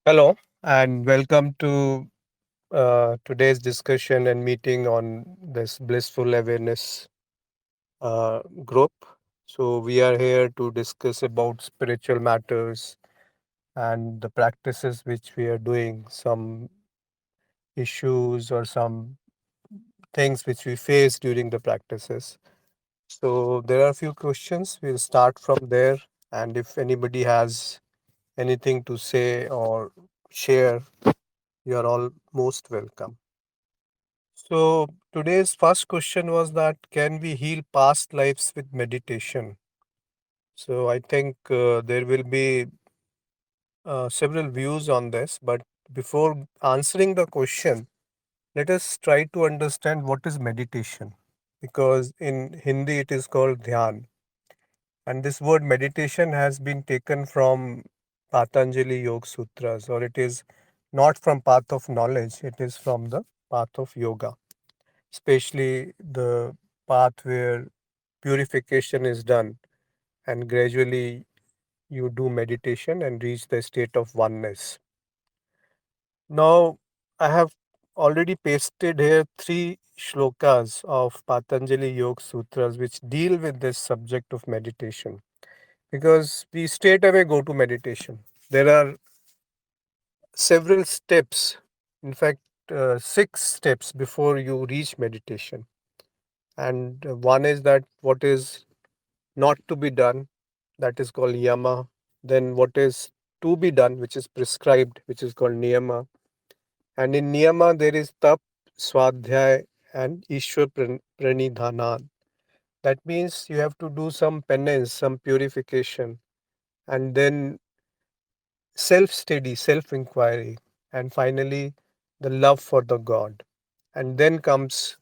Hello, and welcome to today's discussion and meeting on this blissful awareness group. So, we are here to discuss about spiritual matters and the practices which we are doing, some issues or some things which we face during the practices. So, there are a few questions. We'll start from there, and if anybody has anything to say or share, you are all most welcome. So, today's first question was that can we heal past lives with meditation? So, I think there will be several views on this, but before answering the question, let us try to understand what is meditation. Because in Hindi it is called dhyan, and this word meditation has been taken from Patanjali Yoga Sutras, or it is not from path of knowledge, it is from the path of yoga, especially the path where purification is done and gradually you do meditation and reach the state of oneness. Now, I have already pasted here three shlokas of Patanjali Yoga Sutras which deal with this subject of meditation because we straight away go to meditation. There are several steps, in fact, six steps before you reach meditation. And one is that what is not to be done, that is called yama. Then what is to be done, which is prescribed, which is called niyama. And in niyama, there is tap, swadhyay, and ishwar pranidhana. That means you have to do some penance, some purification, and then self study, self inquiry, and finally the love for the God. And then comes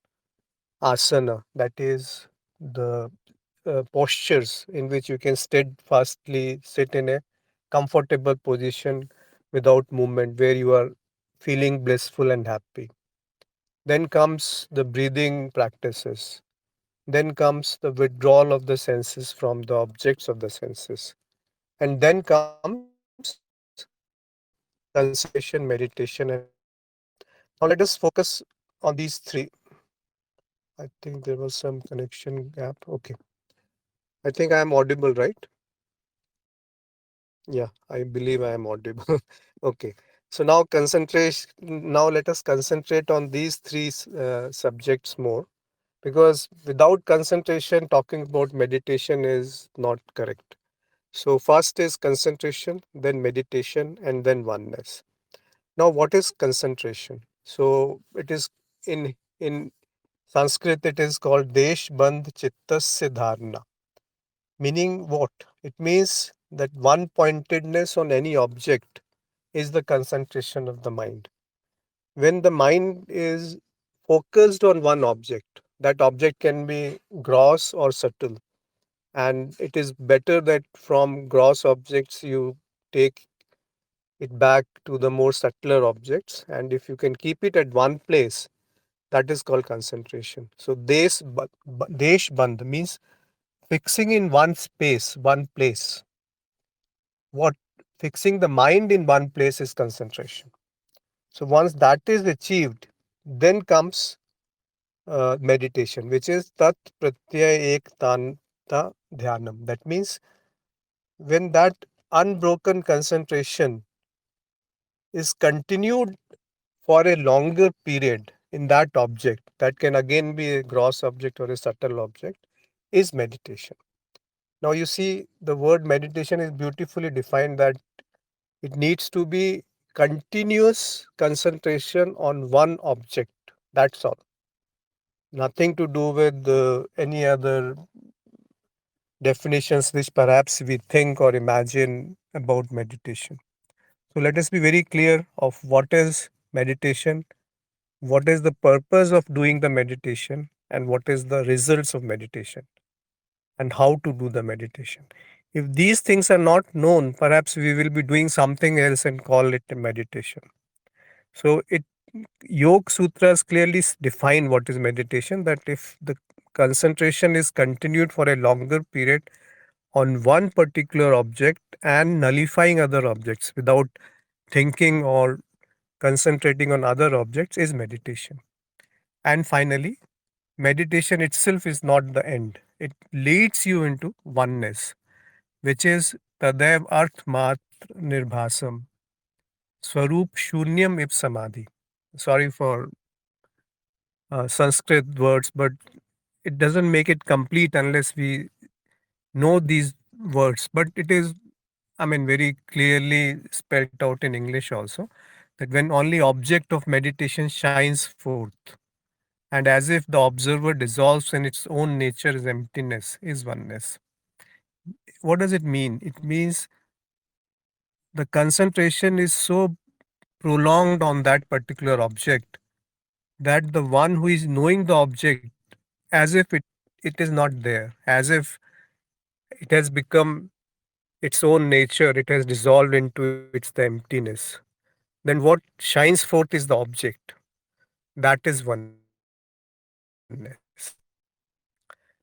asana, that is the postures in which you can steadfastly sit in a comfortable position without movement, where you are feeling blissful and happy. Then comes the breathing practices. Then comes the withdrawal of the senses from the objects of the senses. And then comes concentration, meditation, and wisdom. Now let us focus on these three. I think there was some connection gap. Okay. I think I am audible, right? Yeah, I believe I am audible. Okay. So now concentration. Now let us concentrate on these three subjects more, because without concentration, talking about meditation is not correct. So first is concentration, then meditation, and then oneness. Now, what is concentration? So it is in Sanskrit. It is called Desh Bandh Chittasya Dharana. Meaning what? It means that one pointedness on any object is the concentration of the mind. When the mind is focused on one object, that object can be gross or subtle. And it is better that from gross objects you take it back to the more subtler objects. And if you can keep it at one place, that is called concentration. So, desh bandh means fixing in one space, one place. What fixing the mind in one place is concentration. So once that is achieved, then comes meditation, which is tat pratyaya ek tanta dhyanam. That means when that unbroken concentration is continued for a longer period in that object, that can again be a gross object or a subtle object, is meditation. Now you see the word meditation is beautifully defined, that it needs to be continuous concentration on one object. That's all. Nothing to do with any other definitions which perhaps we think or imagine about meditation. So let us be very clear of what is meditation, what is the purpose of doing the meditation, and what is the results of meditation, and how to do the meditation. If these things are not known, perhaps we will be doing something else and call it a meditation. So it Yoga Sutras clearly define what is meditation, that if the concentration is continued for a longer period on one particular object and nullifying other objects without thinking or concentrating on other objects is meditation. And finally, meditation itself is not the end. It leads you into oneness, which is Tadev Arth Matra Nirbhasam, Swarup Shunyam Ip Samadhi. Sorry for Sanskrit words, but it doesn't make it complete unless we know these words. But it is, I mean, very clearly spelled out in English also, that when only object of meditation shines forth, and as if the observer dissolves in its own nature is emptiness, is oneness. What does it mean? It means the concentration is so prolonged on that particular object that the one who is knowing the object as if it is not there, as if it has become its own nature, it has dissolved into its the emptiness, then what shines forth is the object. That is oneness.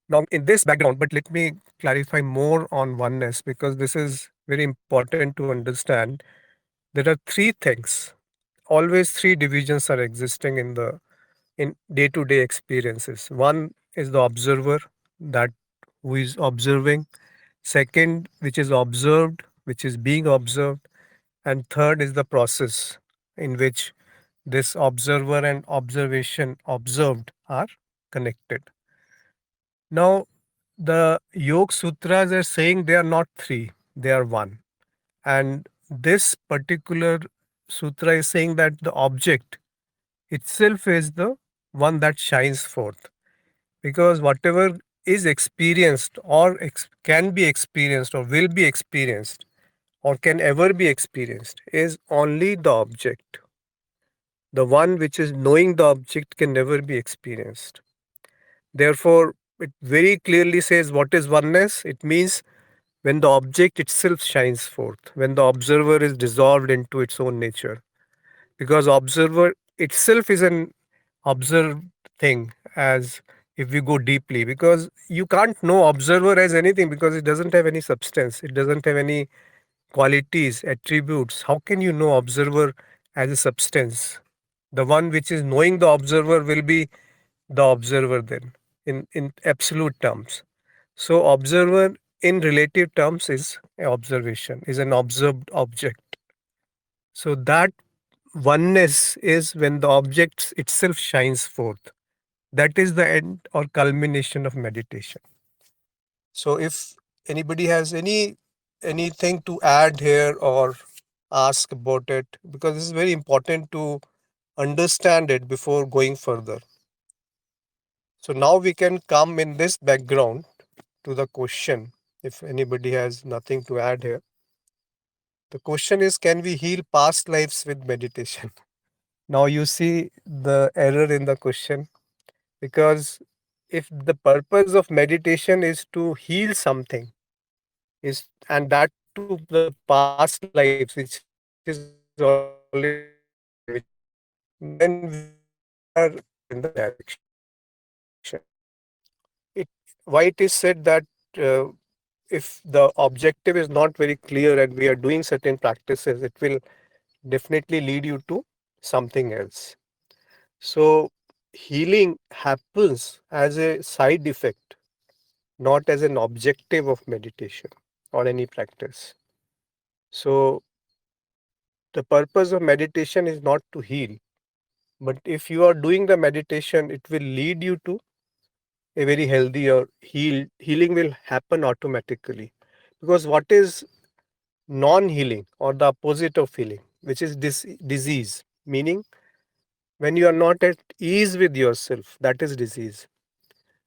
Now, in this background, but let me clarify more on oneness because this is very important to understand. There are three things. Always three divisions are existing in day-to-day experiences. One is the observer, that who is observing. Second, which is observed, which is being observed. And third is the process in which this observer and observation observed are connected. Now, the Yoga Sutras are saying they are not three, they are one. And this particular sutra is saying that the object itself is the one that shines forth. Because whatever is experienced or can be experienced or will be experienced or can ever be experienced is only the object. The one which is knowing the object can never be experienced. Therefore, it very clearly says what is oneness. It means when the object itself shines forth, when the observer is dissolved into its own nature. Because observer itself is an observed thing, as if we go deeply, because you can't know observer as anything because it doesn't have any substance, it doesn't have any qualities, attributes. How can you know observer as a substance? The one which is knowing the observer will be the observer then, in absolute terms. So observer in relative terms is observation, is an observed object. So that oneness is when the object itself shines forth. That is the end or culmination of meditation. So if anybody has anything to add here or ask about it, because this is very important to understand it before going further. So now we can come in this background to the question. If anybody has nothing to add here, the question is, can we heal past lives with meditation? Now you see the error in the question, because if the purpose of meditation is to heal something, is and that to the past lives which is already there, then we are going in the wrong direction. It why it is said that if the objective is not very clear and we are doing certain practices, it will definitely lead you to something else. So healing happens as a side effect, not as an objective of meditation or any practice. So the purpose of meditation is not to heal, but if you are doing the meditation, it will lead you to a very healthy or healing will happen automatically. Because what is non-healing or the opposite of healing, which is disease, meaning when you are not at ease with yourself, that is disease.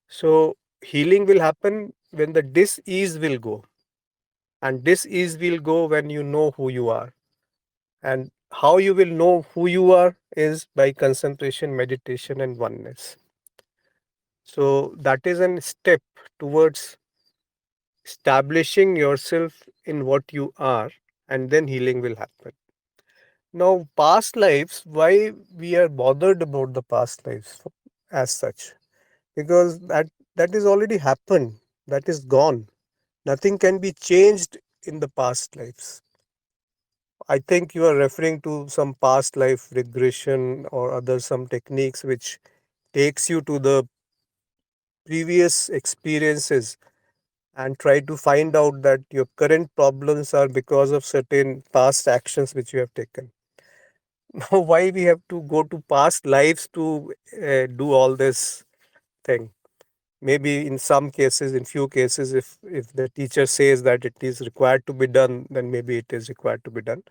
So healing will happen when the dis-ease will go, and dis-ease will go when you know who you are. And how you will know who you are is by concentration, meditation, and oneness. So that is a step towards establishing yourself in what you are, and then healing will happen. Now, past lives, why we are bothered about the past lives as such? Because that is already happened, that is gone. Nothing can be changed in the past lives. I think you are referring to some past life regression or other some techniques which takes you to the previous experiences and try to find out that your current problems are because of certain past actions which you have taken. Now, why we have to go to past lives to do all this thing? Maybe in some cases, in few cases, if the teacher says that it is required to be done, then maybe it is required to be done.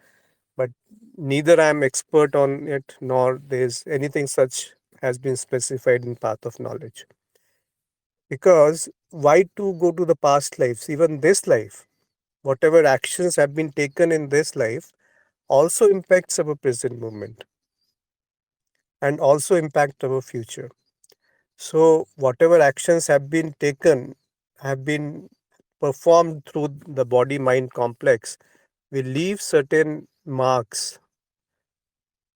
But neither I am expert on it, nor there is anything such has been specified in path of knowledge. Because why to go to the past lives? Even this life, whatever actions have been taken in this life, also impacts our present moment and also impact our future. So whatever actions have been taken, have been performed through the body mind complex, will leave certain marks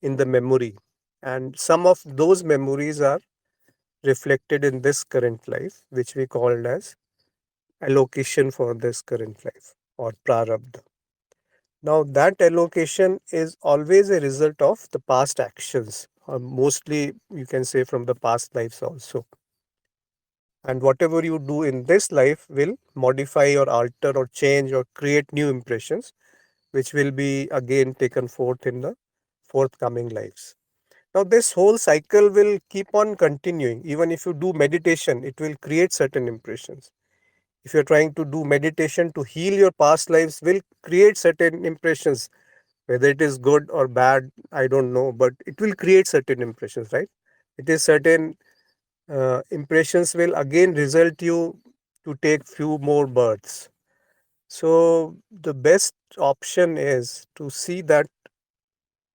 in the memory. And some of those memories are reflected in this current life, which we called as allocation for this current life or prarabdha. Now, that allocation is always a result of the past actions, or mostly you can say from the past lives also. And whatever you do in this life will modify or alter or change or create new impressions, which will be again taken forth in the forthcoming lives. Now, this whole cycle will keep on continuing. Even if you do meditation, it will create certain impressions. If you're trying to do meditation to heal your past lives, will create certain impressions. Whether it is good or bad, I don't know, but it will create certain impressions, right? It is certain impressions will again result you to take few more births. So the best option is to see that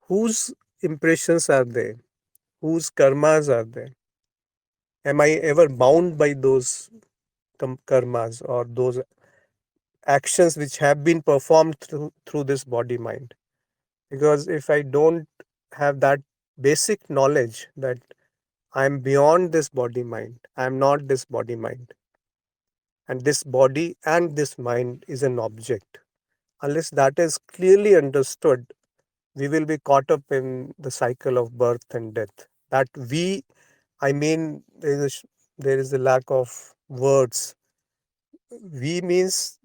whose impressions are they, whose karmas are they. Am I ever bound by those karmas or those actions which have been performed through this body mind? Because if I don't have that basic knowledge that I am beyond this body mind, I am not this body mind, and this body and this mind is an object. Unless that is clearly understood, we will be caught up in the cycle of birth and death. That we, I mean, there is a lack of words. We means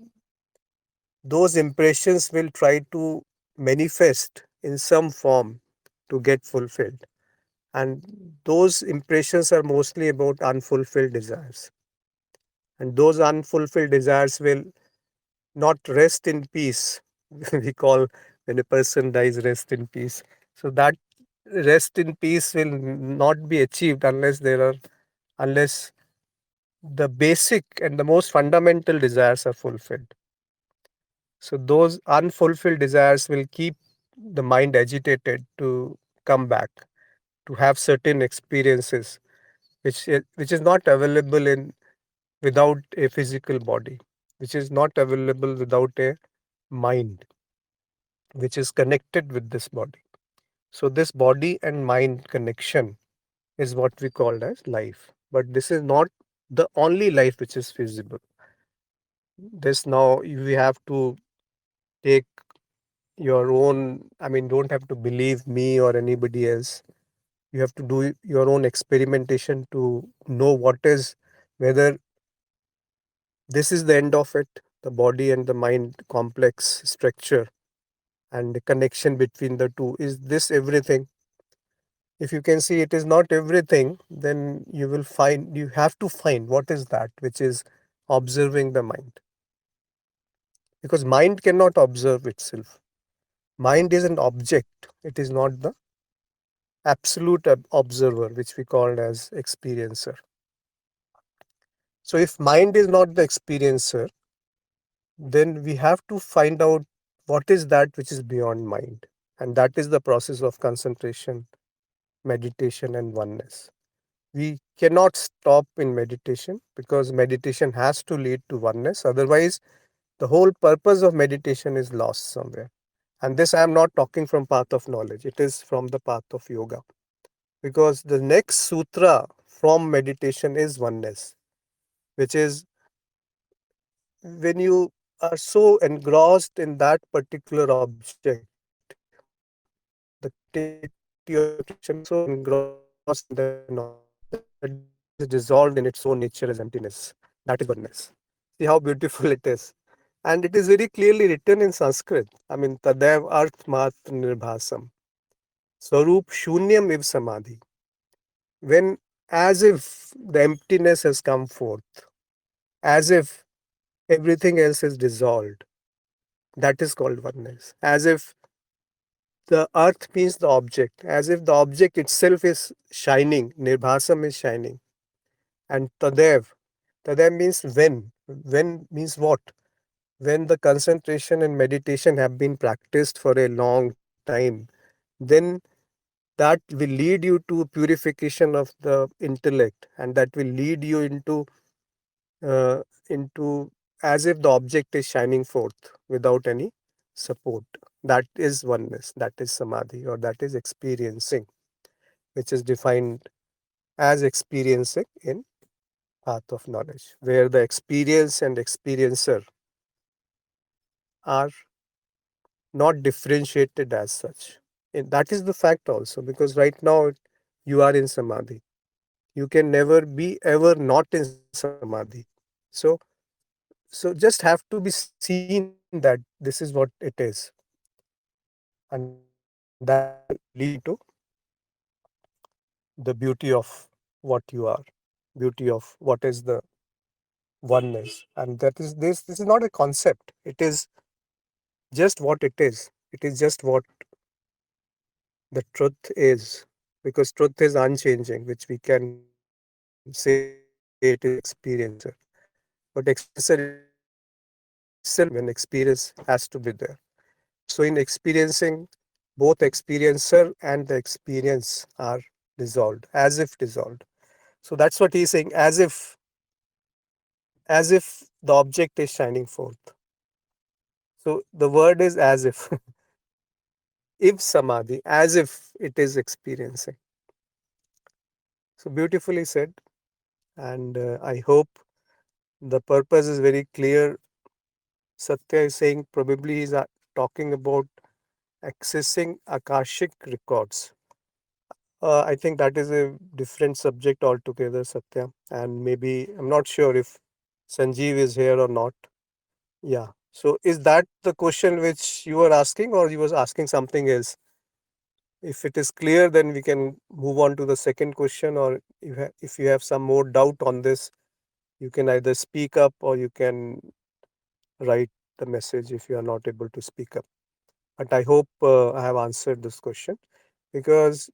those impressions will try to manifest in some form to get fulfilled. And those impressions are mostly about unfulfilled desires. And those unfulfilled desires will not rest in peace. We call when a person dies, rest in peace. So that rest in peace will not be achieved unless the basic and the most fundamental desires are fulfilled. So those unfulfilled desires will keep the mind agitated to come back, to have certain experiences which is not available in without a physical body, which is not available without a mind which is connected with this body. So this body and mind connection is what we call as life. But this is not the only life which is feasible. This now we have to take your own, I mean, don't have to believe me or anybody else. You have to do your own experimentation to know what is, whether this is the end of it, the body and the mind complex structure and the connection between the two. Is this everything? If you can see it is not everything, then you have to find what is that which is observing the mind. Because mind cannot observe itself. Mind is an object, it is not the absolute observer, which we call as experiencer. So if mind is not the experiencer, then we have to find out what is that which is beyond mind. And that is the process of concentration, meditation, and oneness. We cannot stop in meditation because meditation has to lead to oneness. Otherwise, the whole purpose of meditation is lost somewhere. And this I am not talking from path of knowledge, it is from the path of yoga. Because the next sutra from meditation is oneness, which is when you are so engrossed in that particular object, the creativity of the creation is so engrossed in the knowledge that it is dissolved in its own nature as emptiness. That is oneness. See how beautiful it is. And it is very clearly written in Sanskrit. I mean, Tadev Arth Mat Nirbhasam. Swarup Shunyam Iv Samadhi. When as if the emptiness has come forth, as if everything else is dissolved, that is called oneness. As if the earth means the object, as if the object itself is shining, Nirbhasam is shining. And Tadev means when. When means what? When the concentration and meditation have been practiced for a long time, then that will lead you to purification of the intellect, and that will lead you into as if the object is shining forth without any support. That is oneness, that is samadhi, or that is experiencing, which is defined as experiencing in path of knowledge, where the experience and experiencer are not differentiated as such. And that is the fact also, because right now you are in samadhi. You can never be ever not in samadhi. So just have to be seen that this is what it is. And that will lead you into the beauty of what you are, beauty of what is the oneness. And that is this is not a concept. It is just what it is. It is just what the truth is. Because truth is unchanging, which we can say it is experiencer. But experiencer itself will not remain when experience has to be there. So in experiencing, both experiencer and the experience are dissolved, as if dissolved. So that's what he's saying, as if the object is shining forth. So the word is as if samadhi, as if it is experiencing. So beautifully said. And I hope the purpose is very clear. Satya is saying probably he's talking about accessing Akashic records. I think that is a different subject altogether, Satya. And maybe, I'm not sure if Sanjeev is here or not. Yeah. So is that the question which you were asking, or you was asking something else? If it is clear, then we can move on to the second question, or if you have some more doubt on this, you can either speak up or you can write the message if you are not able to speak up. But I hope I have answered this question, because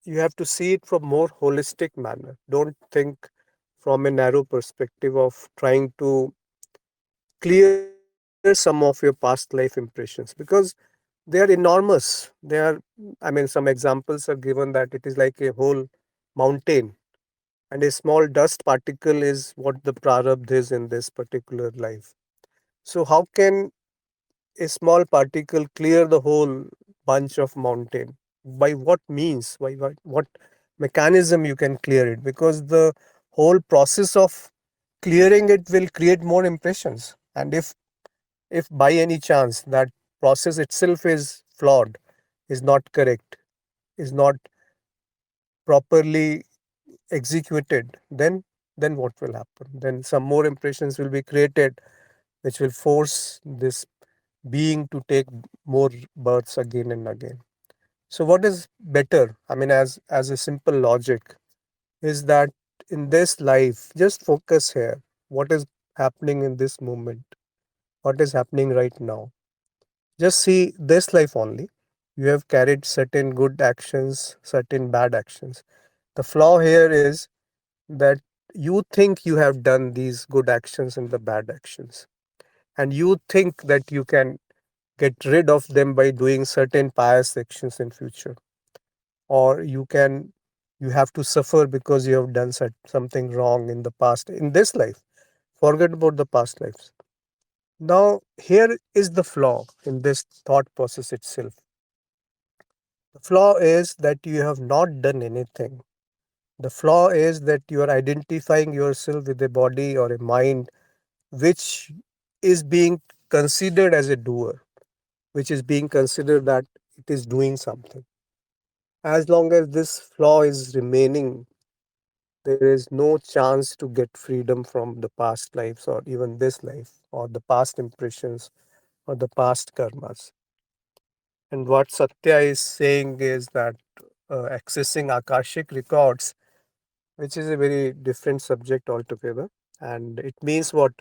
you have to see it from more holistic manner. Don't think from a narrow perspective of trying to clear some of your past life impressions, because they are enormous. They are, I mean, some examples are given that it is like a whole mountain, and a small dust particle is what the prarabdha is in this particular life. So how can a small particle clear the whole bunch of mountain? By what means? By what mechanism you can clear it? Because the whole process of clearing it will create more impressions. And if by any chance that process itself is flawed, is not correct, is not properly executed, then what will happen? Then some more impressions will be created, which will force this being to take more births again and again. So what is better? I mean, as a simple logic, is that in this life, just focus here. What is happening in this moment? What is happening right now? Just see this life only. You have carried certain good actions, certain bad actions. The flaw here is that you think you have done these good actions and the bad actions, and you think that you can get rid of them by doing certain pious actions in future, or you have to suffer because you have done something wrong in the past, in this life. Forget about the past lives. Now here is the flaw in this thought process itself. The flaw is that you have not done anything. The flaw is that you are identifying yourself with a body or a mind which is being considered as a doer, which is being considered that it is doing something. As long as this flaw is remaining, there is no chance to get freedom from the past lives or even this life or the past impressions or the past karmas. And what Satya is saying is that accessing Akashic records, which is a very different subject altogether, and it means what?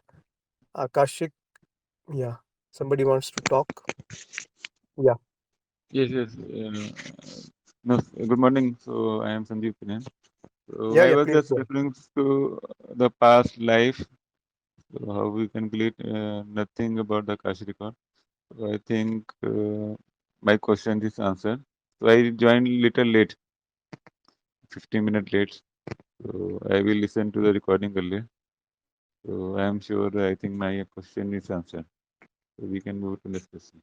Akashic, yeah. Somebody wants to talk? Yeah. Yes, yes. No, good morning. So I am Sandeep Kiran. So Yeah, I yeah, was please just go ahead. referring to the past life, so how we calculate nothing about the Kashi record. So I think my question is answered. So I joined little late, 15 minutes late. So I will listen to the recording earlier. So I am sure I think my question is answered. So we can move to next question.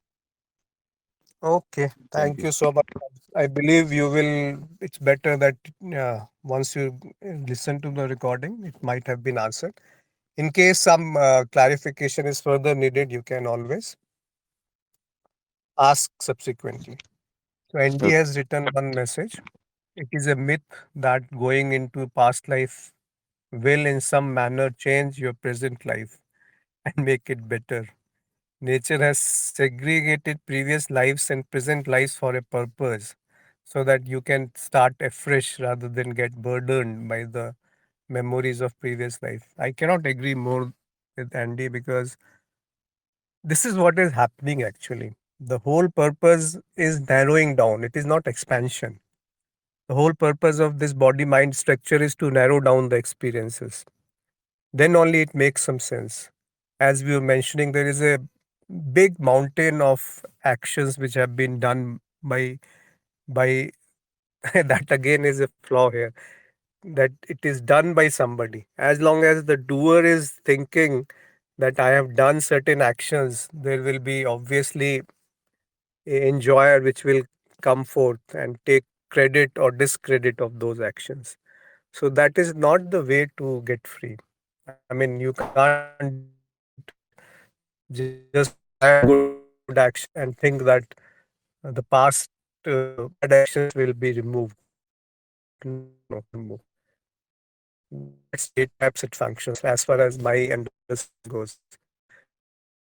Okay, Thank thank you. you so much. I believe you will. It's better that once you listen to the recording, it might have been answered. In case some clarification is further needed, you can always ask subsequently. So, NG Okay. has written one message. It is a myth that going into past life will, in some manner, change your present life and make it better. Nature has segregated previous lives and present lives for a purpose so that you can start afresh rather than get burdened by the memories of previous life. I cannot agree more with Andy because this is what is happening actually. The whole purpose is narrowing down, it is not expansion. The whole purpose of this body mind structure is to narrow down the experiences. Then only it makes some sense. As we were mentioning, there is a big mountain of actions which have been done by that again is a flaw here, that it is done by somebody. As long as the doer is thinking that I have done certain actions, there will be obviously a enjoyer which will come forth and take credit or discredit of those actions. So that is not the way to get free. I mean, you can't just buy a good action and think that the past bad actions will be removed. No, no, it cannot be removed. That's the way perhaps it functions, as far as my understanding goes.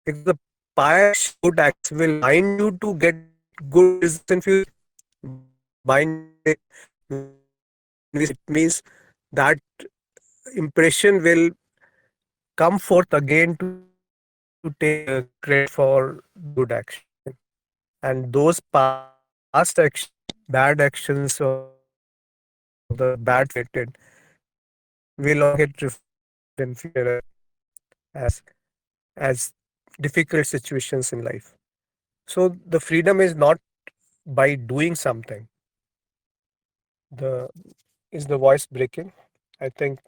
Because the past good actions will bind you to get good results in future. Bind you to a memory. When we say bind, it means that impression will come forth again to take credit for the good action. And those past actions, bad actions, or the bad feelings which were created will all get reflected in future as as difficult situations in life. So the freedom is not by doing something. The is the voice breaking? I think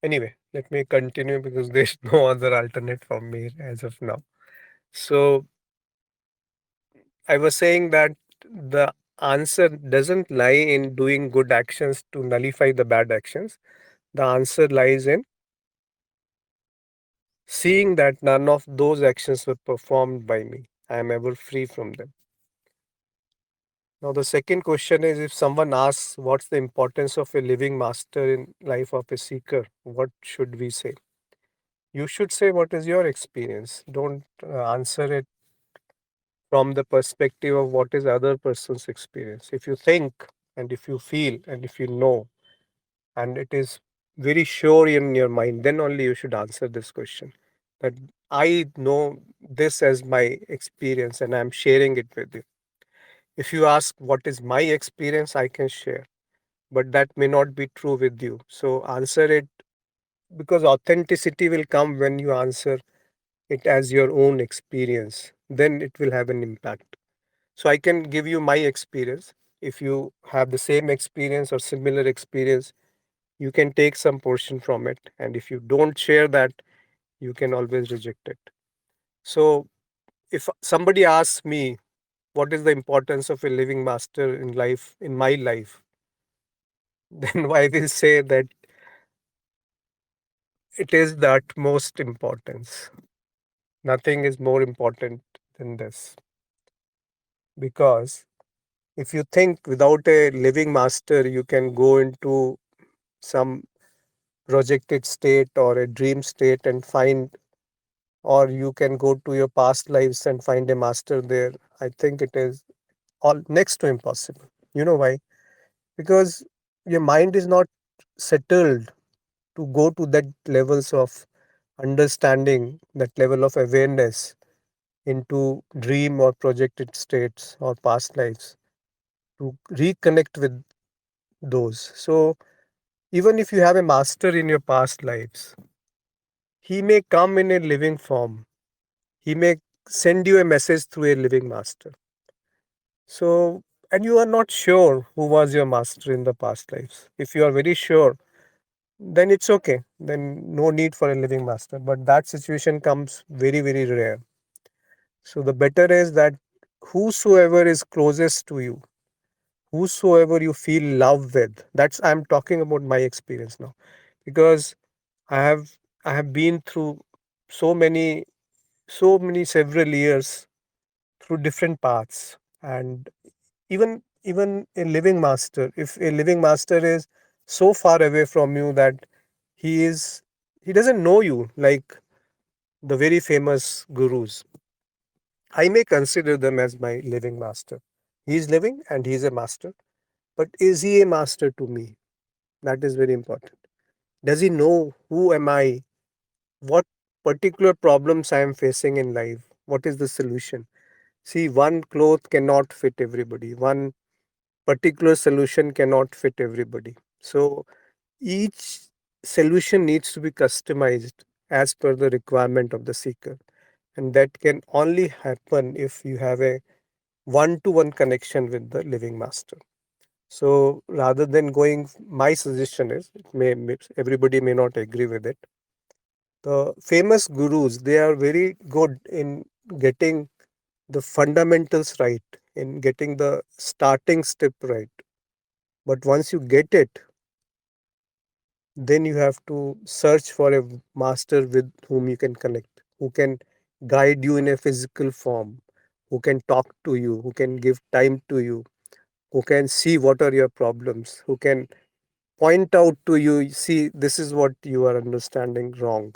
anyway, let me continue because there's no other alternate for me as of now. So I was saying that the answer doesn't lie in doing good actions to nullify the bad actions. The answer lies in seeing that none of those actions were performed by me. I am ever free from them. Now, the second question is, if someone asks what's the importance of a living master in life of a seeker, what should we say? You should say what is your experience. Don't answer it from the perspective of what is other person's experience. If you think and if you feel and if you know and it is very sure in your mind, then only you should answer this question. That I know this as my experience and I'm sharing it with you. If you ask what is my experience, I can share, but that may not be true with you. So answer it, because authenticity will come when you answer it as your own experience. Then it will have an impact. So I can give you my experience. If you have the same experience or similar experience, you can take some portion from it. And if you don't share that, you can always reject it. So if somebody asks me, what is the importance of a living master in life, in my life, then I will say that it is the utmost importance. Nothing is more important than this. Because if you think without a living master, you can go into some projected state or a dream state and find, or you can go to your past lives and find a master there. I think it is all next to impossible. You know why? Because your mind is not settled to go to that levels of understanding, that level of awareness into dream or projected states or past lives to reconnect with those. So even if you have a master in your past lives, he may come in a living form. He may send you a message through a living master. So, and you are not sure who was your master in the past lives. If you are very sure, then it's okay. Then no need for a living master. But that situation comes very, very rare. So the better is that whosoever is closest to you, whosoever you feel love with, that's I'm talking about my experience now. Because I have I have been through so many several years through different paths. And even a living master, if a living master is so far away from you that he is he doesn't know you like the very famous gurus, I may consider them as my living master. He is living and he is a master, but is he a master to me? That is very important. Does he know who am I, what particular problems I am facing in life, what is the solution? See, one cloth cannot fit everybody, one particular solution cannot fit everybody. So each solution needs to be customized as per the requirement of the seeker. And that can only happen if you have a one to one connection with the living master. So rather than going, my suggestion is, everybody may not agree with it. The famous gurus, they are very good in getting the fundamentals right, in getting the starting step right. But once you get it, then you have to search for a master with whom you can connect, who can guide you in a physical form, who can talk to you, who can give time to you, who can see what are your problems, who can point out to you, see, this is what you are understanding wrong.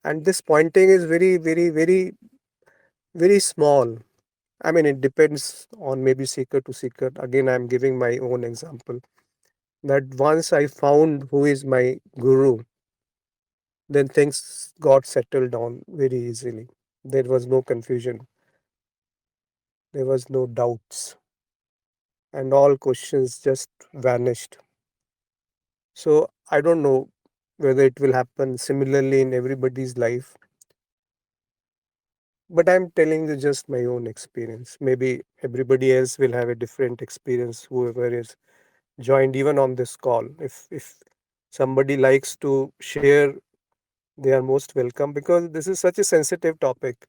And this pointing is very, very, very, very small. I mean, it depends on maybe seeker to seeker. Again, I'm giving my own example that once I found who is my guru, then things got settled down very easily. There was no confusion, there was no doubts, and all questions just vanished. So I don't know whether it will happen similarly in everybody's life, but I'm telling you just my own experience. Maybe everybody else will have a different experience, whoever is joined even on this call. If somebody likes to share, they are most welcome, because this is such a sensitive topic.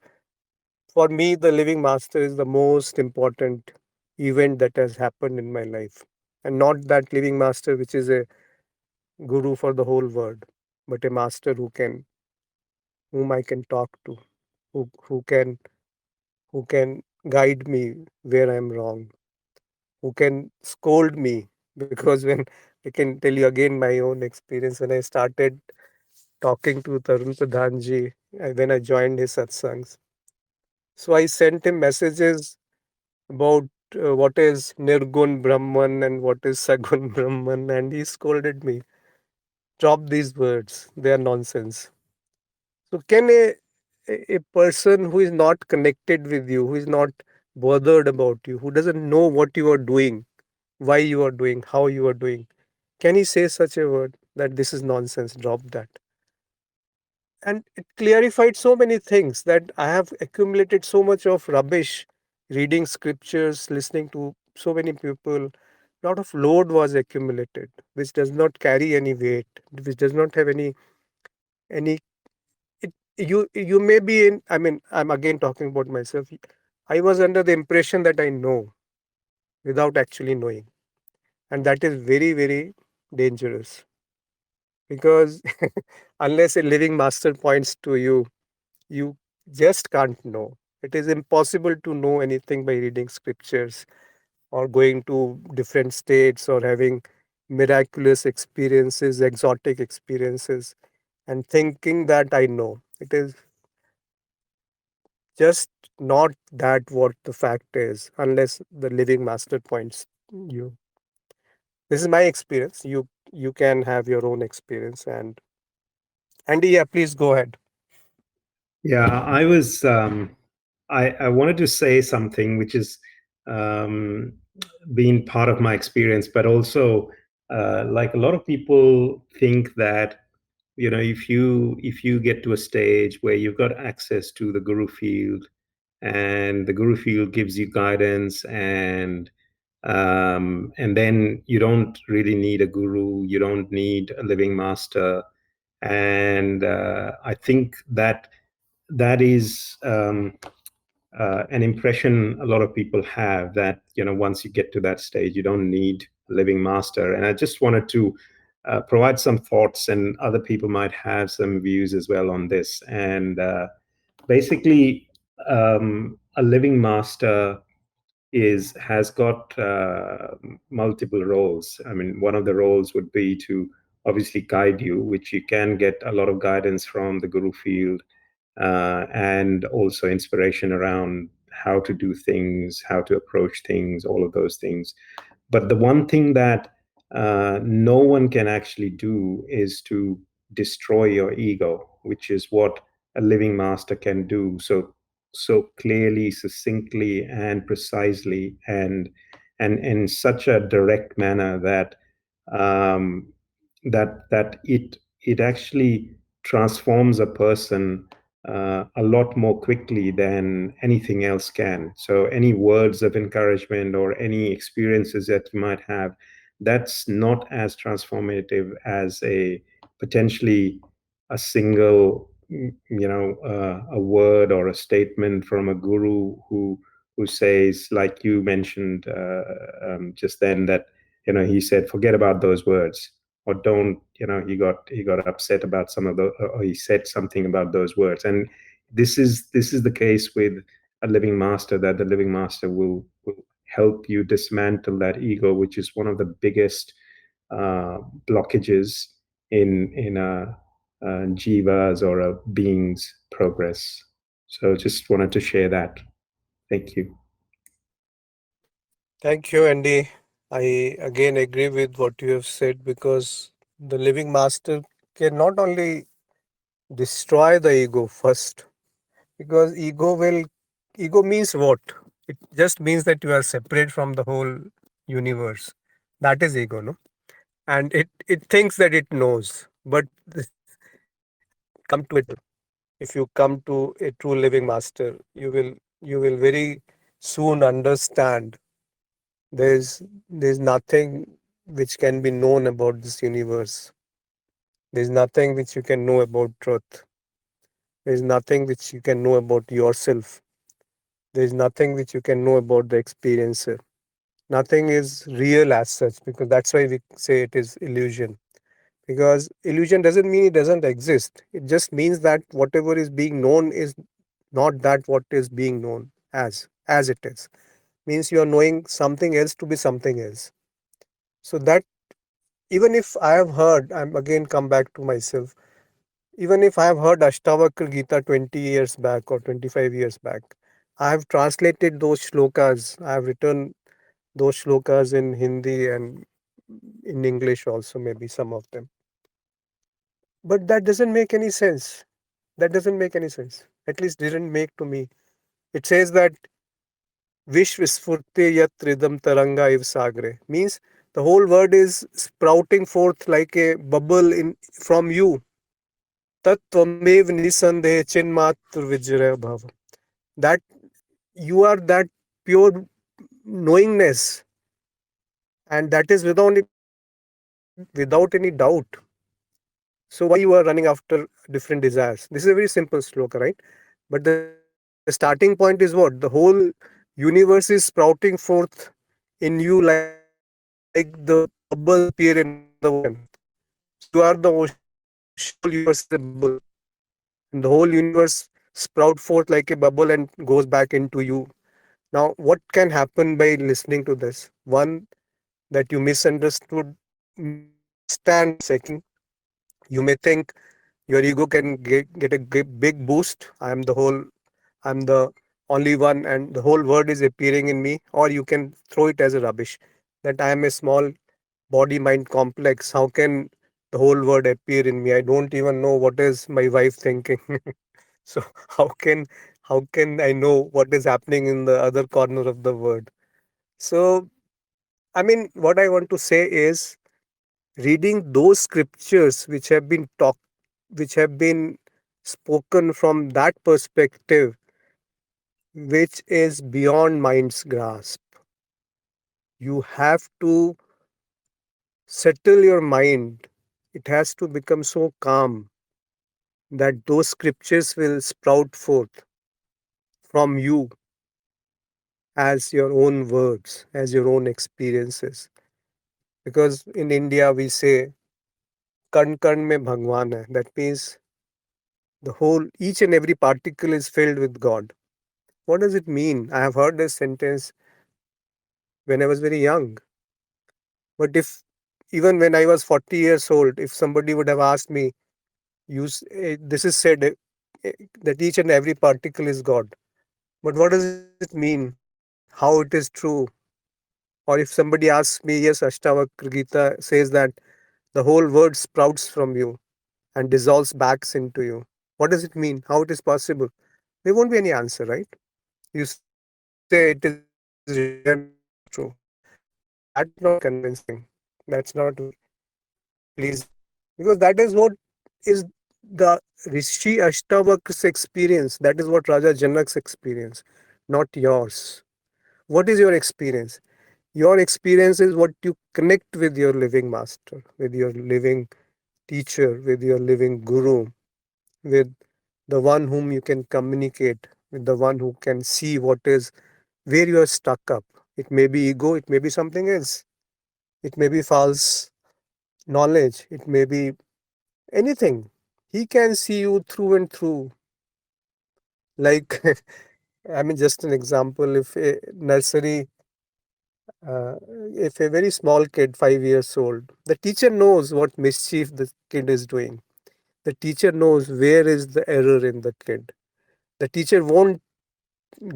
For me, the living master is the most important event that has happened in my life. And not that living master which is a guru for the whole world, but a master whom I can talk to, who can guide me where I'm wrong, who can scold me. Because when I can tell you again my own experience, when I started talking to Tarun Pradhanji, when I joined his satsangs. So I sent him messages about what is Nirgun Brahman and what is Sagun Brahman, and he scolded me. Drop these words, they are nonsense. So, can a person who is not connected with you, who is not bothered about you, who doesn't know what you are doing, why you are doing, how you are doing, can he say such a word that this is nonsense? Drop that. And it clarified so many things that I have accumulated so much of rubbish, reading scriptures, listening to so many people. Lot of load was accumulated, which does not carry any weight, which does not have any. You may be in. I mean, I'm again talking about myself. I was under the impression that I know without actually knowing, and that is very, very dangerous, because unless a living master points to you, you just can't know. It is impossible to know anything by reading scriptures or going to different states or having miraculous experiences, exotic experiences, and thinking that I know. It is just not that what the fact is, unless the living master points you. This is my experience. You can have your own experience. And Andy, yeah, please go ahead. Yeah, I wanted to say something which is um, been part of my experience, but also like a lot of people think that if you get to a stage where you've got access to the guru field and the guru field gives you guidance and then you don't really need a guru, you don't need a living master, and I think that that is an impression a lot of people have, that once you get to that stage you don't need a living master. And I just wanted to provide some thoughts, and other people might have some views as well on this. And basically, a living master is has got multiple roles. I mean, one of the roles would be to obviously guide you, which you can get a lot of guidance from the guru field, and also inspiration around how to do things, how to approach things, all of those things. But the one thing that no one can actually do is to destroy your ego, which is what a living master can do so clearly, succinctly, and precisely, and in such a direct manner that it actually transforms a person a lot more quickly than anything else can. So any words of encouragement or any experiences that you might have, that's not as transformative as a potentially a single a word or a statement from a guru who says, like you mentioned just then, that he said forget about those words, or don't, he got upset about some of the, or he said something about those words. And this is the case with a living master, that the living master will help you dismantle that ego, which is one of the biggest uh, blockages in a jiva's or a being's progress. So just wanted to share that. Thank you. Thank you, Andy. I again agree with what you have said, because the living master can not only destroy the ego first, because ego means what? It just means that you are separate from the whole universe. That is ego, no? And it thinks that it knows. But come to it, if you come to a true living master, you will very soon understand there's nothing which can be known about this universe. There's nothing which you can know about truth. There's nothing which you can know about yourself. There's nothing which you can know about the experiencer. Nothing is real as such, because that's why we say it is illusion. Because illusion doesn't mean it doesn't exist. It just means that whatever is being known is not that what is being known as it is. Means you are knowing something else to be something else. So that, even if I have heard, I'm again come back to myself, even if I have heard Ashtavakra Gita 20 years back or 25 years back, I have translated those shlokas, I have written those shlokas in Hindi and in English also, maybe some of them. But that doesn't make any sense. That doesn't make any sense. At least didn't make to me. It says that Vish Visfurte Yat Ridam Taranga Iv Sagre, means the whole word is sprouting forth like a bubble in from you. Tattvamev Nisandeh Chinmatra Vijraya Bhava. That you are that pure knowingness, and that is without any doubt. So why you are running after different desires? This is a very simple sloka, right? But the starting point is what? The whole universe is sprouting forth in you like the bubbles appear in an ocean. So you are the ocean. The whole universe is a bubble, and the whole universe sprout forth like a bubble and goes back into you. Now, what can happen by listening to this? One, that you misunderstand the second. You may think your ego can get a big boost. I'm the only one, and the whole world is appearing in me. Or you can throw it as a rubbish that I am a small body mind complex. How can the whole world appear in me? I don't even know what is my wife thinking. So how can I know what is happening in the other corner of the world? So I mean, what I want to say is reading those scriptures which have been spoken from that perspective, which is beyond mind's grasp. You have to settle your mind. It has to become so calm that those scriptures will sprout forth from you as your own words, as your own experiences. Because in India we say, "Kan kan mein Bhagwan hai." That means the whole, each and every particle is filled with God. What does it mean? I have heard this sentence when I was very young. But if even when I was 40 years old, if somebody would have asked me, this is said that each and every particle is God. But what does it mean? How it is true? Or if somebody asks me, yes, Ashtavakra Gita says that the whole word sprouts from you and dissolves back into you. What does it mean? How it is possible? There won't be any answer, right? You say it is real and it is true. That is not convincing. That's not very pleasing. Because that is what is the Rishi Ashtavak's experience. That is what Raja Janak's experience, not yours. What is your experience? Your experience is what you connect with your living master, with your living teacher, with your living guru, with the one whom you can communicate, with the one who can see what is where you are stuck up. It may be ego, it may be something else, it may be false knowledge, it may be anything. He can see you through and through. Like, I mean, just an example, uh, if a very small kid, 5 years old, the teacher knows what mischief the kid is doing. The teacher knows where is the error in the kid. The teacher won't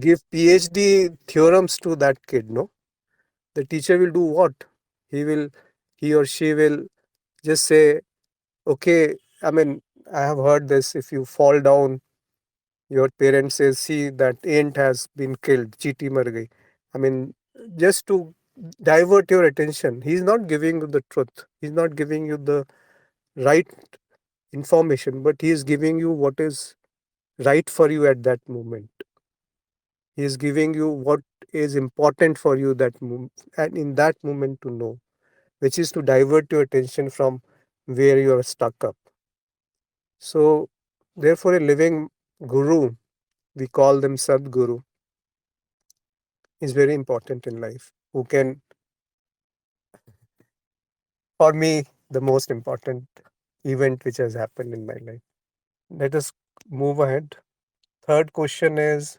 give PhD theorems to that kid, no? The teacher will do what? He will, he or she will just say, okay, I mean, I have heard this. If you fall down, your parents says, see, that ant has been killed, cheeti mar gayi. I mean, just to divert your attention. He's not giving you the truth. He's not giving you the right information, but he is giving you what is right for you at that moment. He is giving you what is important for you and in that moment to know, which is to divert your attention from where you are stuck up. So, therefore, a living guru, we call them Sadguru, is very important in life. Who can, for me, the most important event which has happened in my life. Let us move ahead. Third question is,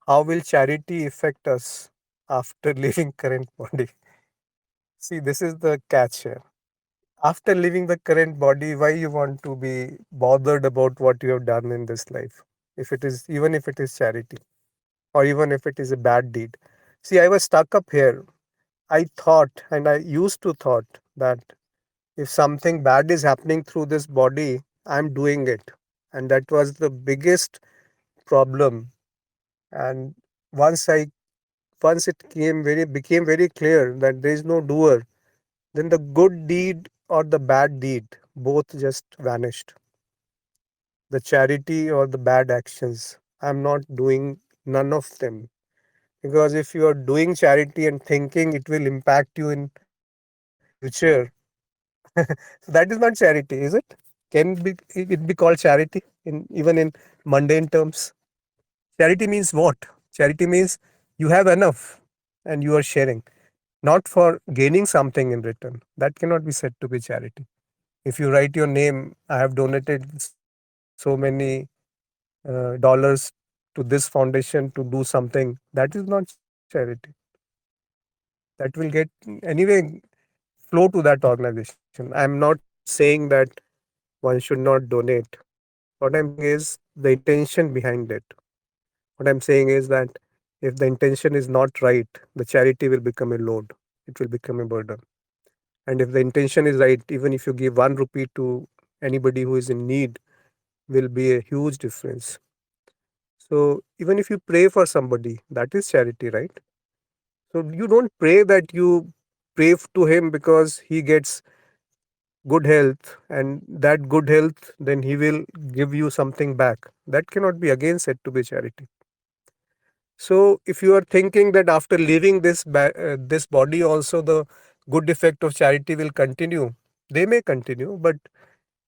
how will charity affect us after leaving current body? See, this is the catch here. After leaving the current body, why you want to be bothered about what you have done in this life? If it is, even if it is charity, or even if it is a bad deed. See, I was stuck up here. I thought, and I used to thought that if something bad is happening through this body, I'm doing it. And that was the biggest problem. And once I once it became very clear that there is no doer, then the good deed or the bad deed both just vanished. The charity or the bad actions, I'm not doing none of them. Because if you are doing charity and thinking it will impact you in future, that is not charity, is it? It be called charity in even in mundane terms? Charity means what? Charity means you have enough and you are sharing, not for gaining something in return. That cannot be said to be charity. If you write your name, I have donated so many dollars to this foundation to do something, that is not charity. That will get anyway flow to that organization. I'm not saying that one should not donate. What I'm saying is the intention behind it. What I'm saying is that if the intention is not right, the charity will become a load. It will become a burden. And if the intention is right, even if you give 1 rupee to anybody who is in need, will be a huge difference. So even if you pray for somebody, that is charity, right? So you don't pray that you to him because he gets good health, and that good health then he will give you something back. That cannot be again said to be charity. So if you are thinking that after leaving this body also the good effect of charity will continue, they may continue, but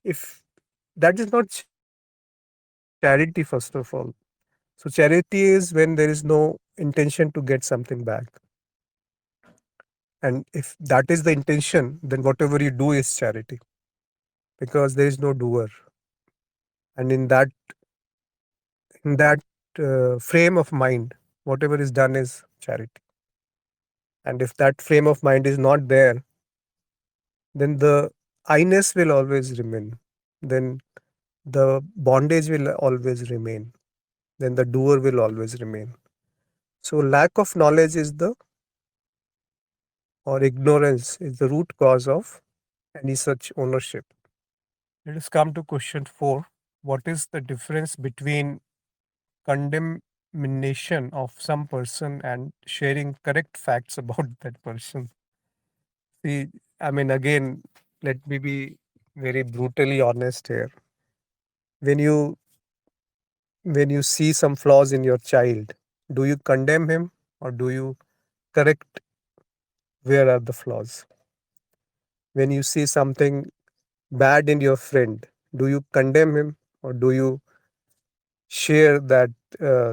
if that is not charity, first of all. So charity is when there is no intention to get something back. And if that is the intention, then whatever you do is charity, because there is no doer. And in that frame of mind, whatever is done is charity. And if that frame of mind is not there, then the I-ness will always remain. Then the bondage will always remain. Then the doer will always remain. So lack of knowledge is the or ignorance is the root cause of any such ownership. Let us come to question 4. What is the difference between condemnation of some person and sharing correct facts about that person? See, I mean, again, let me be very brutally honest here. When you when you see some flaws in your child, do you condemn him or do you correct where are the flaws? When you see something bad in your friend, do you condemn him or do you share that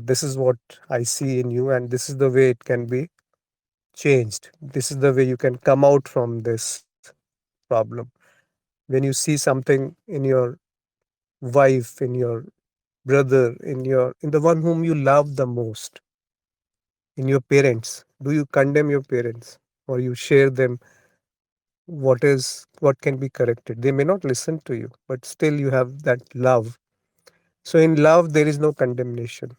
this is what I see in you and this is the way it can be changed? This is the way you can come out from this problem. When you see something in your wife, in your brother, in the one whom you love the most, in your parents, do you condemn your parents or you share them what can be corrected? They may not listen to you, but still you have that love. So in love there is no condemnation.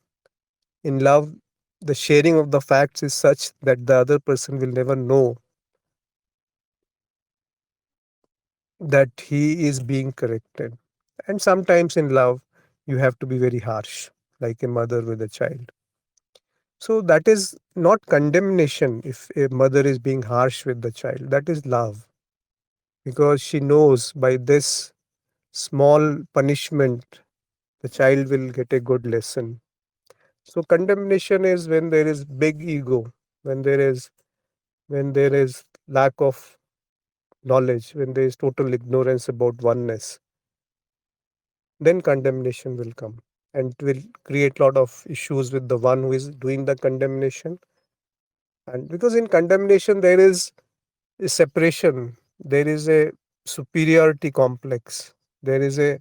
In love, the sharing of the facts is such that the other person will never know that he is being corrected. And sometimes in love you have to be very harsh, like a mother with a child. So that is not condemnation. If a mother is being harsh with the child, that is love, because she knows by this small punishment the child will get a good lesson. So condemnation is when there is big ego, when there is lack of knowledge, when there is total ignorance about oneness, then condemnation will come and it will create a lot of issues with the one who is doing the condemnation. And because in condemnation there is a separation, there is a superiority complex, there is a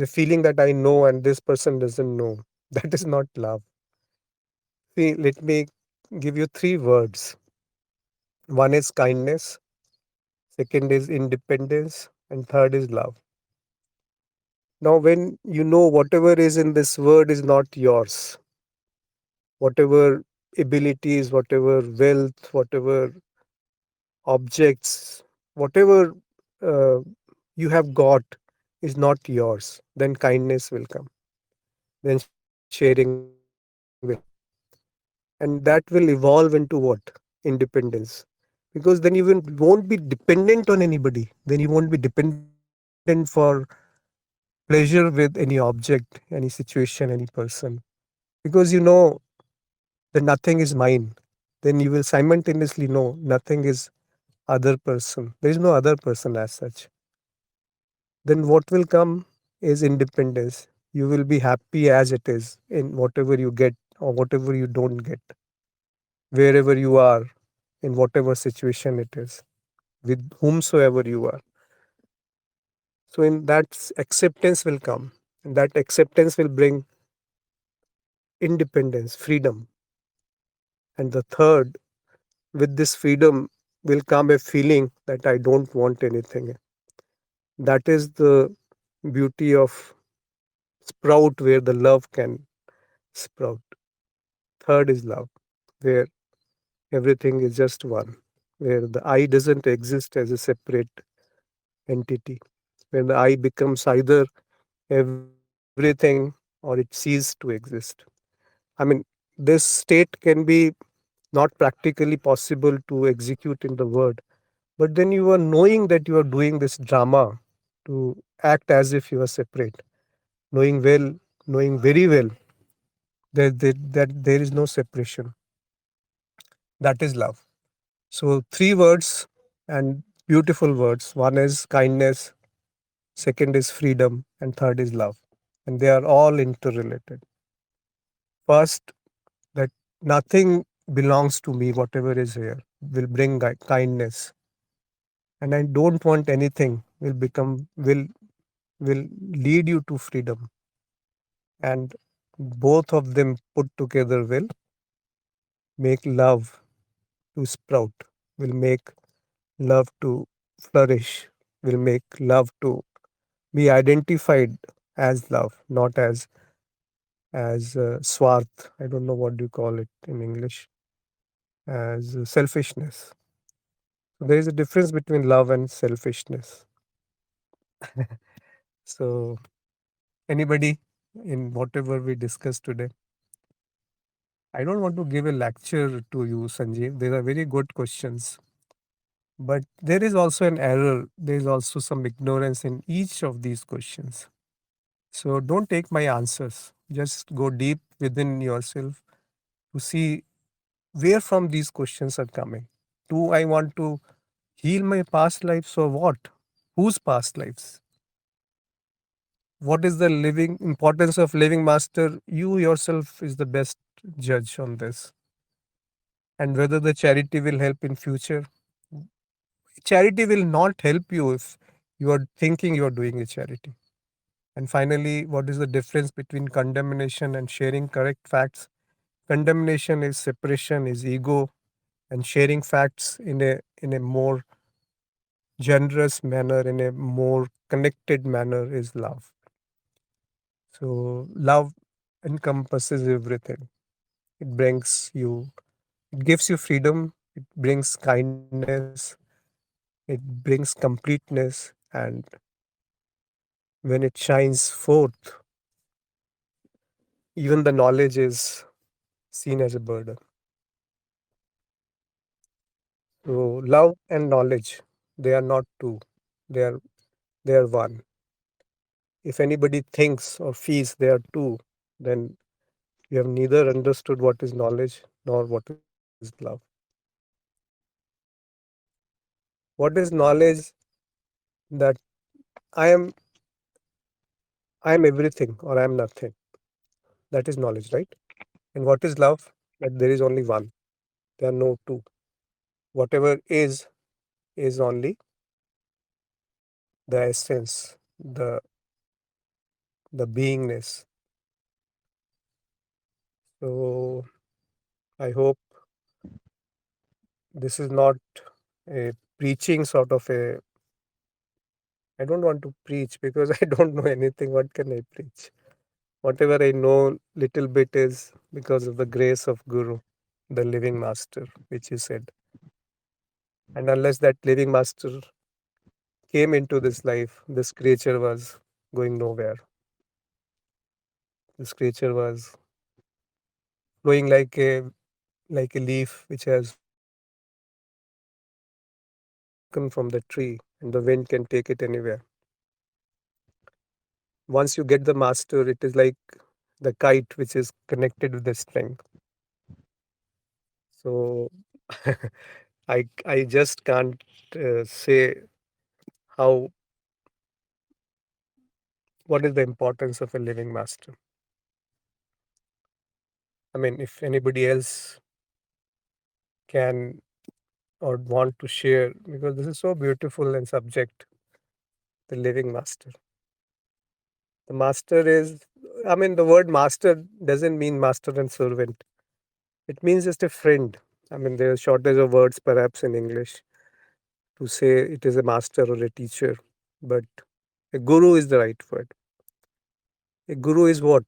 feeling that I know and this person doesn't know. That is not love. See, let me give you three words. One is kindness, second is independence, and third is love. Now, when you know whatever is in this word is not yours, whatever abilities, whatever wealth, whatever objects, whatever uh, you have got is not yours, then kindness will come, then sharing will come. And that will evolve into what? Independence. Because then you won't be dependent on anybody. Then you won't be dependent for pleasure with any object, any situation, any person. Because you know that nothing is mine. Then you will simultaneously know nothing is other person. There is no other person as such. Then what will come is independence. You will be happy as it is in whatever you get or whatever you don't get, wherever you are, in whatever situation it is, with whomsoever you are. So in that acceptance will come. And that acceptance will bring independence, freedom. And the third, with this freedom will come a feeling that I don't want anything. That is the beauty of sprout where the love can sprout. Third is love, where everything is just one, where the I doesn't exist as a separate entity, where the I becomes either everything or it ceases to exist. I mean, this state can be not practically possible to execute in the word, but then you are knowing that you are doing this drama to act as if you are separate, knowing well, knowing very well that there is no separation. That is love. So, three words and beautiful words. One is kindness, second is freedom, and third is love. And they are all interrelated. First, that nothing belongs to me, whatever is here, will bring kindness. And I don't want anything will lead you to freedom. And both of them put together will make love to sprout, will make love to flourish, will make love to be identified as love, not as swarth. I don't know what do you call it in English, as selfishness. So there is a difference between love and selfishness. So anybody in whatever we discussed today, I don't want to give a lecture to you, Sanjeev. These are very good questions. But there is also an error. There is also some ignorance in each of these questions. So don't take my answers. Just go deep within yourself to see where from these questions are coming. Do I want to heal my past lives or what? Whose past lives? What is the living importance of living master? You yourself is the best judge on this. And whether the charity will help in future. Charity will not help you if you are thinking you are doing a charity. And finally, what is the difference between condemnation and sharing correct facts? Condemnation is separation, is ego, and sharing facts in a more generous manner, in a more connected manner is love. So love encompasses everything. It brings you, it gives you freedom, it brings kindness, it brings completeness, and when it shines forth, even the knowledge is seen as a burden. So love and knowledge, they are not two. They are they are one. If anybody thinks or feels they are two, then you have neither understood what is knowledge nor what is love. What is knowledge? That I am I am everything or I am nothing. That is knowledge, right? And what is love? That there is only one. There are no two. Whatever is only the essence, the beingness. So I hope this is not a preaching sort of a. I don't want to preach because I don't know anything. What can I preach? Whatever I know, little bit is because of the grace of Guru, the living master, which you said. And unless that living master came into this life, this creature was going nowhere. This creature was flowing like a leaf which has broken from the tree, and the wind can take it anywhere. Once you get the master, it is like the kite which is connected with the string. So I just can't say how what is the importance of a living master. I mean, if anybody else can or want to share, because this is so beautiful and subject, the living master. The master is, I mean, the word master doesn't mean master and servant. It means just a friend. I mean, there's shortage of words perhaps in English to say it is a master or a teacher, but a guru is the right word. A guru is what?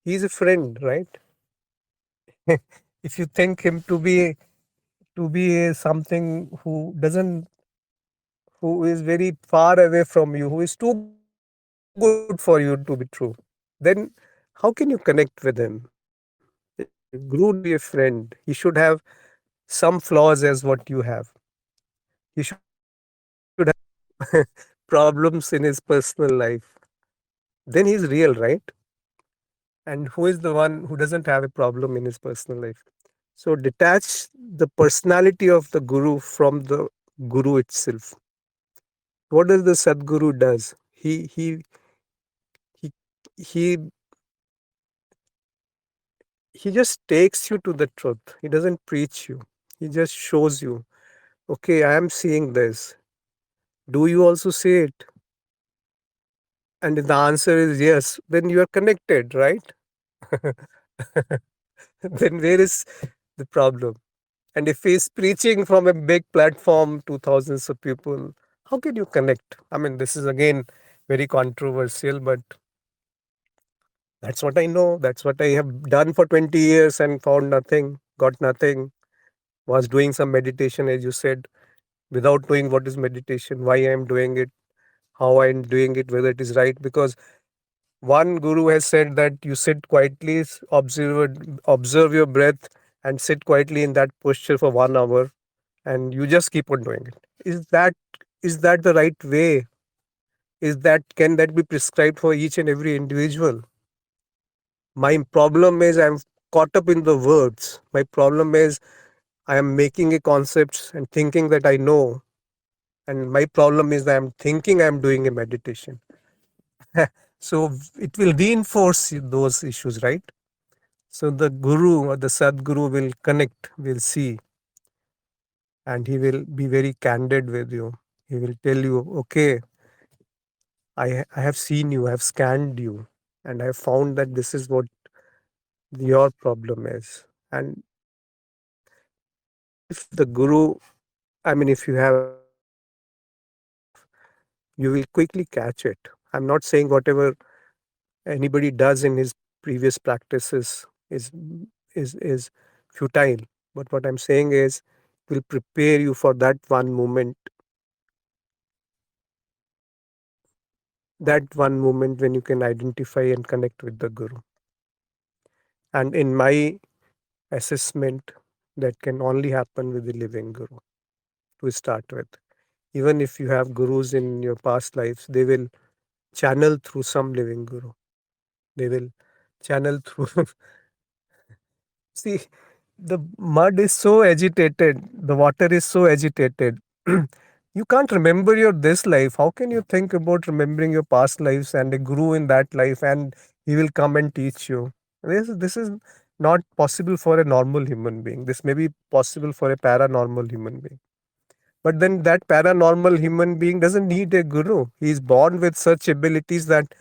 He's a friend, right? If you think him to be a something who is very far away from you, who is too good for you to be true, then how can you connect with him? A guru should be a friend. He should have some flaws as what you have. He should have problems in his personal life. Then he's real, right? And who is the one who doesn't have a problem in his personal life? So detach the personality of the guru from the guru itself. What does the Sadguru does? He he he just takes you to the truth. He doesn't preach you. He just shows you, okay, I am seeing this. Do you also see it? And if the answer is yes, then you are connected, right? Then where is the problem? And if he's preaching from a big platform to thousands of people, how can you connect? I mean, this is again very controversial, but that's what I know. That's what I have done for 20 years and found nothing, got nothing. Was doing some meditation, as you said, without knowing what is meditation, why I am doing it, how I am doing it, whether it is right. Because one guru has said that you sit quietly, observe your breath, and sit quietly in that posture for 1 hour, and you just keep on doing it. Is that the right way? Is that can that be prescribed for each and every individual? My problem is I'm caught up in the words. My problem is I am making a concept and thinking that I know, and my problem is that I'm thinking I'm doing a meditation. So it will reinforce those issues, right? So the guru or the Sadguru will connect, will see, and he will be very candid with you. He will tell you, okay, I have seen you, I have scanned you, and I have found that this is what your problem is. And if the guru, I mean, if you have enough, you will quickly catch it. I'm not saying whatever anybody does in his previous practices is futile, but what I'm saying is will prepare you for that one moment when you can identify and connect with the guru. And in my assessment, that can only happen with the living guru to start with. Even if you have gurus in your past lives, they will channel through some living guru. They will channel through. See, the mud is so agitated, the water is so agitated. You can't remember your this life. How can you think about remembering your past lives and a guru in that life and he will come and teach you? This is not possible for a normal human being. This may be possible for a paranormal human being. But then that paranormal human being doesn't need a guru. He is born with such abilities that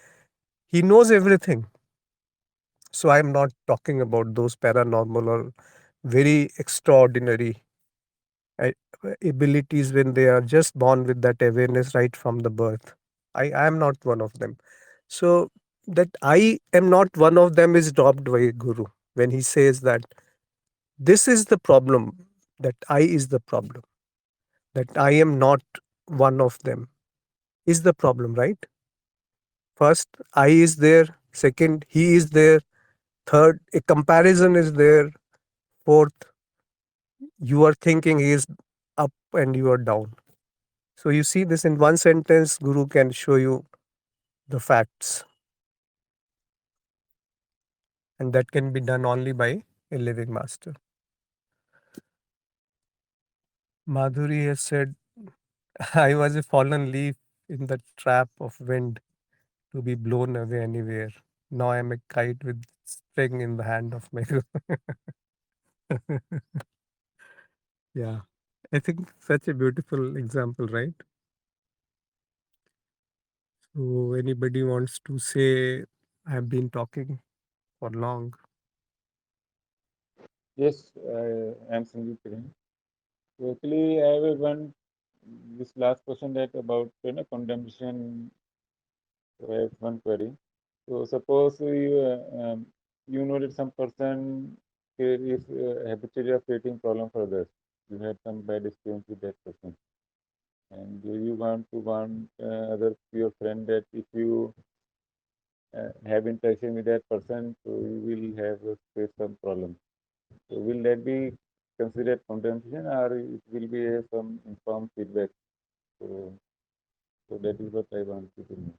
he knows everything. So I'm not talking about those paranormal or very extraordinary uh, abilities when they are just born with that awareness right from the birth. I am not one of them. So that I am not one of them is dropped by Guru when he says that this is the problem, that I is the problem, that I am not one of them is the problem, right? First, I is there. Second, he is there. Third, a comparison is there. Fourth, you are thinking he is up and you are down. So you see this in one sentence, Guru can show you the facts, and that can be done only by a living master. Madhuri has said, I was a fallen leaf in the trap of wind to be blown away anywhere. Now I am a kite with string in the hand of my guru. Yeah. I think such a beautiful example, right? So anybody wants to say, I have been talking for long. Yes, I am Sanjeev Kiran. So actually, I have one this last question that about condemnation. So I have one query. So suppose you know that some person is habitually of creating problem for others. You had some bad experience with that person, and you want to warn other your friend that if you have interaction with that person, so you will have face some problem. So will that be considered condemnation, or it will be some informed feedback? So, so that is what I want you to know.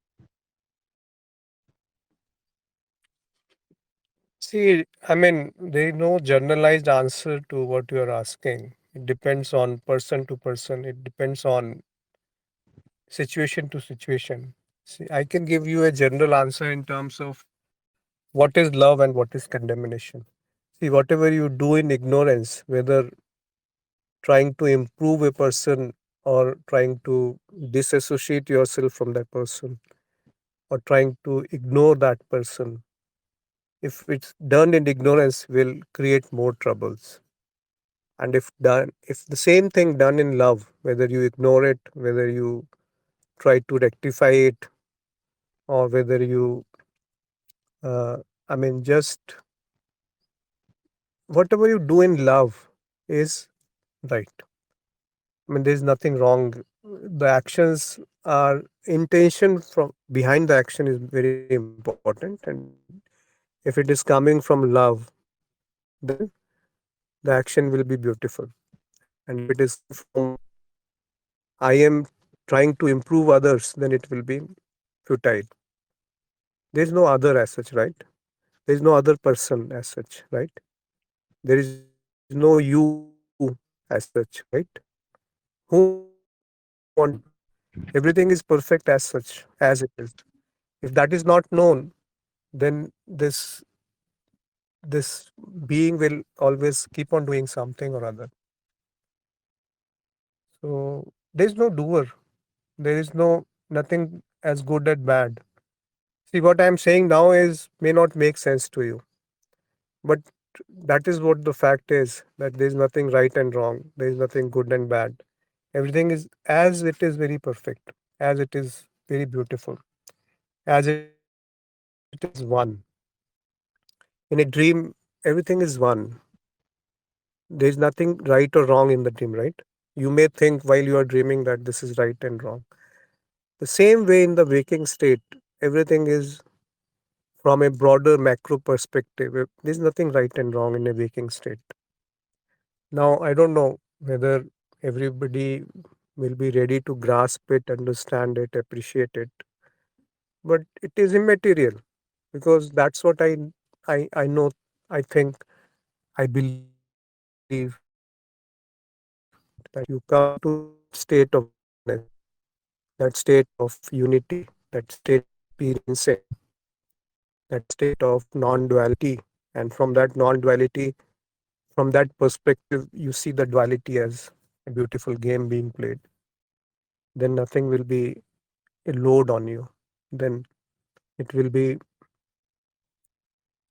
See, I mean, there is no generalized answer to what you are asking. It depends on person to person. It depends on situation to situation. See, I can give you a general answer in terms of what is love and what is condemnation. See, whatever you do in ignorance, whether trying to improve a person or trying to disassociate yourself from that person or trying to ignore that person, if it's done in ignorance, will create more troubles. And if the same thing done in love, whether you ignore it, whether you try to rectify it, or whether you, uh, I mean, just whatever you do in love is right. I mean, there's nothing wrong. The actions are intention from behind the action is very important, and if it is coming from love, then the action will be beautiful. And if it is coming from I am trying to improve others, then it will be futile. There is no other as such, right? There is no other person as such, right? There is no you as such, right? Whom you want to be. Everything is perfect as such, as it is. If that is not known, then this being will always keep on doing something or other. So there is no doer. There is no nothing as good and bad. See, what I am saying now is may not make sense to you, but that is what the fact is, that there is nothing right and wrong. There is nothing good and bad. Everything is as it is very perfect, as it is very beautiful, as it is one. In a dream, everything is one. There is nothing right or wrong in the dream, right? You may think while you are dreaming that this is right and wrong. The same way in the waking state, everything is from a broader macro perspective. There's nothing right and wrong in a waking state. Now, I don't know whether everybody will be ready to grasp it, understand it, appreciate it, but it is immaterial because that's what I know, I think, I believe that you come to that state of oneness, that state of unity, that state of experiencing, that state of non-duality, and from that non-duality, from that perspective, you see the duality as a beautiful game being played. Then nothing will be a load on you. Then it will be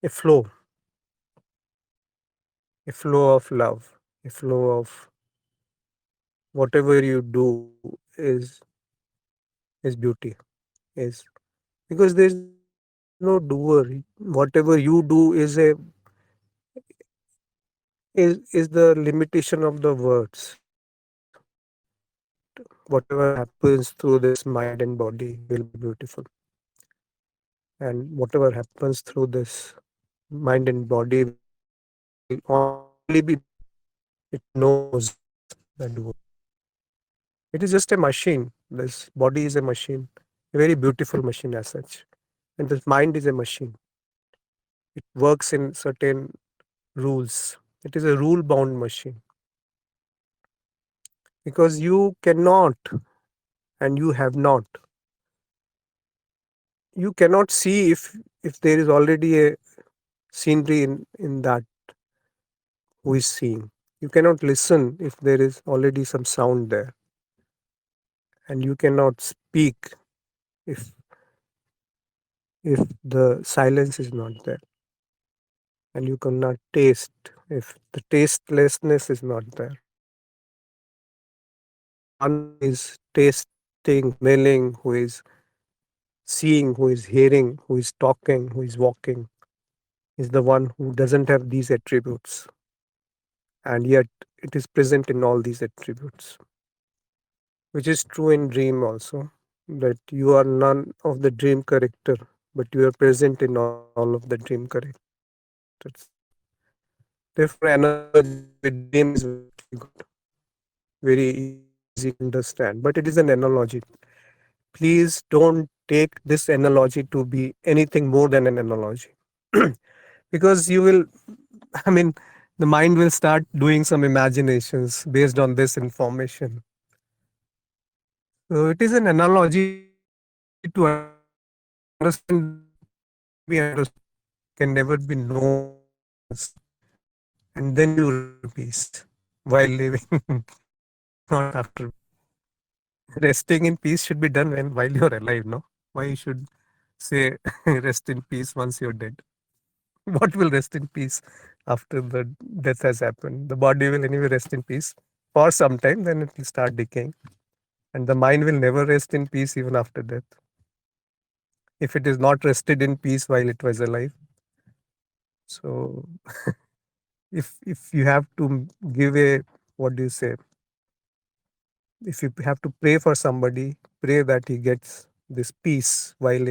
a flow, a flow of love, a flow of whatever you do is beauty, is because there is no doer. Whatever you do is the limitation of the words. But whatever happens through this mind and body will be beautiful. And whatever happens through this mind and body will only be beautiful. It knows the doer. It is just a machine. This body is a machine, a very beautiful machine as such. And this mind is a machine. It works in certain rules. It is a rule bound machine because you cannot and you have not. You cannot see if there is already a scenery in that who is seeing. You cannot listen if there is already some sound there, and you cannot speak if if the silence is not there, and you cannot taste if the tastelessness is not there. The one who is tasting, who is smelling, who is seeing, who is hearing, who is talking, who is walking, is the one who doesn't have these attributes, and yet it is present in all these attributes, which is true in dream also, that you are none of the dream character, but you are present in all of the dream characters. Therefore, analogy with dream is actually good, very easy to understand, but it is an analogy. Please don't take this analogy to be anything more than an analogy. Because you will, I mean, the mind will start doing some imaginations based on this information. So it is an analogy to understand that what cannot be understood can never be known or experienced. And then you rest in peace while living, not after. Resting in peace should be done while you're alive, no? Why you should say rest in peace once you're dead? What will rest in peace after the death has happened? The body will anyway rest in peace for some time, then it will start decaying. And the mind will never rest in peace even after death. If it is not rested in peace while it was alive. So if you have to give a, what do you say, if you have to pray for somebody, pray that he gets this peace while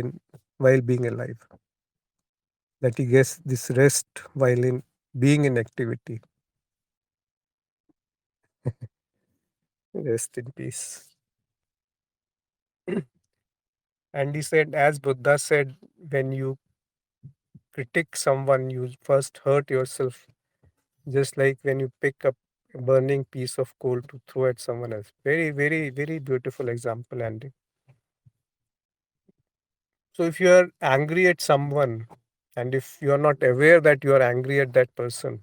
being alive, that he gets this rest while in being in activity. Rest in peace. And he said, as Buddha said, when you critique someone, you first hurt yourself, just like when you pick up a burning piece of coal to throw at someone else. Very, very, very beautiful example, Andy. So if you are angry at someone, and if you are not aware that you are angry at that person,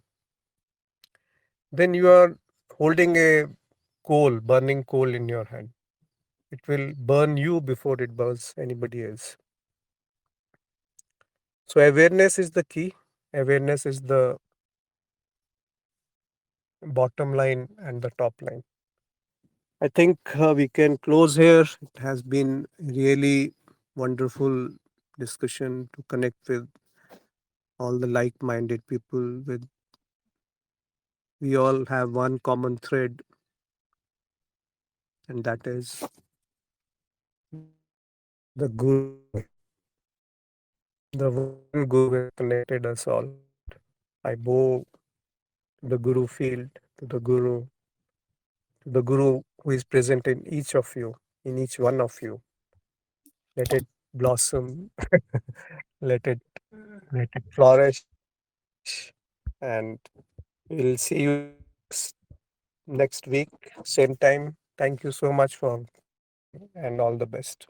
then you are holding a coal, burning coal in your hand. It will burn you before it burns anybody else. So awareness is the key. Awareness is the bottom line and the top line. I think we can close here. It has been really wonderful discussion to connect with all the like-minded people. With we all have one common thread, and that is the Guru, the one Guru who has connected us all. I bow to the Guru field, to the Guru who is present in each of you, in each one of you. Let it blossom, let it flourish, and we'll see you next week, same time. Thank you so much for coming and all the best.